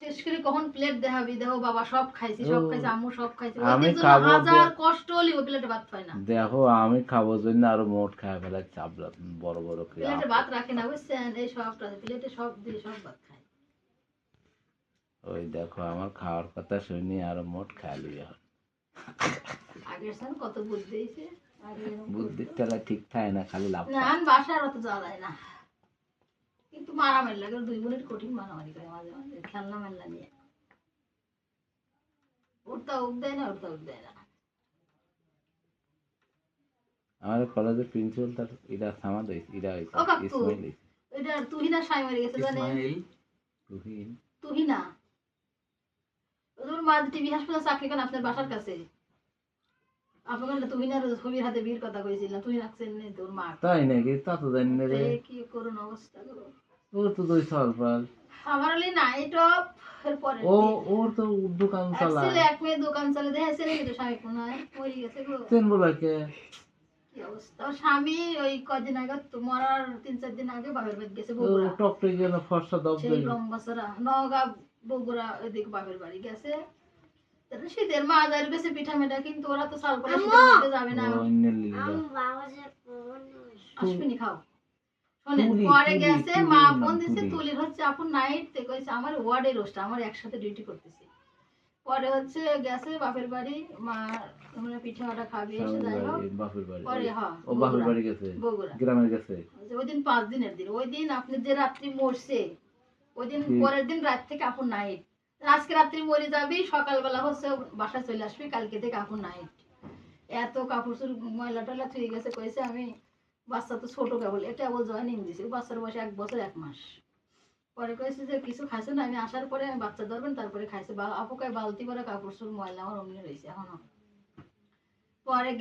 শেষ করে কখন প্লেট দেখাবি, দেখো বাবা সব খাইছি, সব খাইছি, আম্মু সব খাইছি, আমি ওদের জন্য খাবো হাজার কষ্ট হলে ওই প্লেটে ভাত পায় না। দেখো আমি খাবো জন্য আরো মোট খায় ফেলাই চাপলা বড় বড় প্লেটে ভাত রাখে না বুঝছেন, এই সবটা প্লেটে সব দিয়ে সব ভাত খায়। ওই দেখো আমার খাওয়ার কথা শুনি আরো মোট খায় লিবে এখন। আগের সাল কত বুদ্ধি দিয়েছে, বুদ্ধির ঠেলা ঠিক থাকে না, খালি লাভ না বাসার অত যাওয়া যায় না, কিন্তু মারামারি লাগে, দুই বোনের কঠিন মারামারি করে মাঝে মাঝে খেলনা মেলনা নিয়ে, ওরটা উঠ দেয় না, ওরটা উঠ দেয় না। আমাদের কলেজের প্রিন্সিপাল তার এটা থামা দিয়েছে, এটা ও কাকু, ইসমাইল এটা তুহিনা সাই মরে গেছে জানেন? তুহিনা ওদের মা টিভি হাসপাতাল চাকরি করেন আপনার বাসার কাছে। আপনার তুহিনার ছবির হাতে বিয়ের কথা কইছিলাম, তুই রাখছেন নে তোর মা। তাই নাকি? তা তো জানি না রে। কি করুন অবস্থা গো। ওর তো দুই সলপাল। আমার হলে নাই টপ এর পরে ও ওর তো দোকান চালায়। ছেলে এক মেয়ে দোকান চালায়, দেখে ছেলে কিন্তু স্বামী কোনায় মরে গেছে গো। চেন বলা কে? কি অবস্থা, ওর স্বামী ওই কদিন আগে তো মরার 3-4 দিন আগে বাপের বাড়ি গেছে বগুড়া। টপটে গেল ফর্সা দব সেই লম্বা সারা নওগাঁ বগুড়া ওইদিকে বাপের বাড়ি গেছে। শীতের মাজার বেশি পিঠা মেটা, কিন্তু ওরা তো সাল করে শীতের মধ্যে যাবে না। অশ্বিনী খাও শোনেন, পরে গেছে মা ফোন দিছে, তুলির হচ্ছে আপন নাইট তে কইছে আমার ওয়ার্ডে রোস্ট, আমার একসাথে ডিউটি করতেছি। পরে হচ্ছে গেছে বাপের বাড়ি, মা মানে পিঠা মাটা খাবি এসে যাই হোক বাপের বাড়ি। পরে ও বাপের বাড়ি গেছে বগুড়া গ্রামের গেছে। ওই দিন 5 দিনের দিন, ওই দিন আপনি যে রাত্রি মরছে ওই দিন পরের দিন রাত থেকে আপন নাইট, আজকে রাত্রি মরে যাবি, সকালবেলা হচ্ছে বাসায় চলে আসবি, কালকে থেকে আপন নাইট। এত কাপড় চোর ময়লা টয়লা থুয়ে গেছে, কইছে আমি বাচ্চা তো ছোট কেবল, এটা বল জয়েনিং দিছে, বাচ্চার বয়স 1 বছর 1 মাস। পরে কইছে যে কিছু খাইছে না, আমি আসার পরে বাচ্চা ধরবেন তারপরে খাইছে, আপুকায় বালতি করে কাপড় চোর ময়লা আমার অমনি রয়েছে এখনো। পরে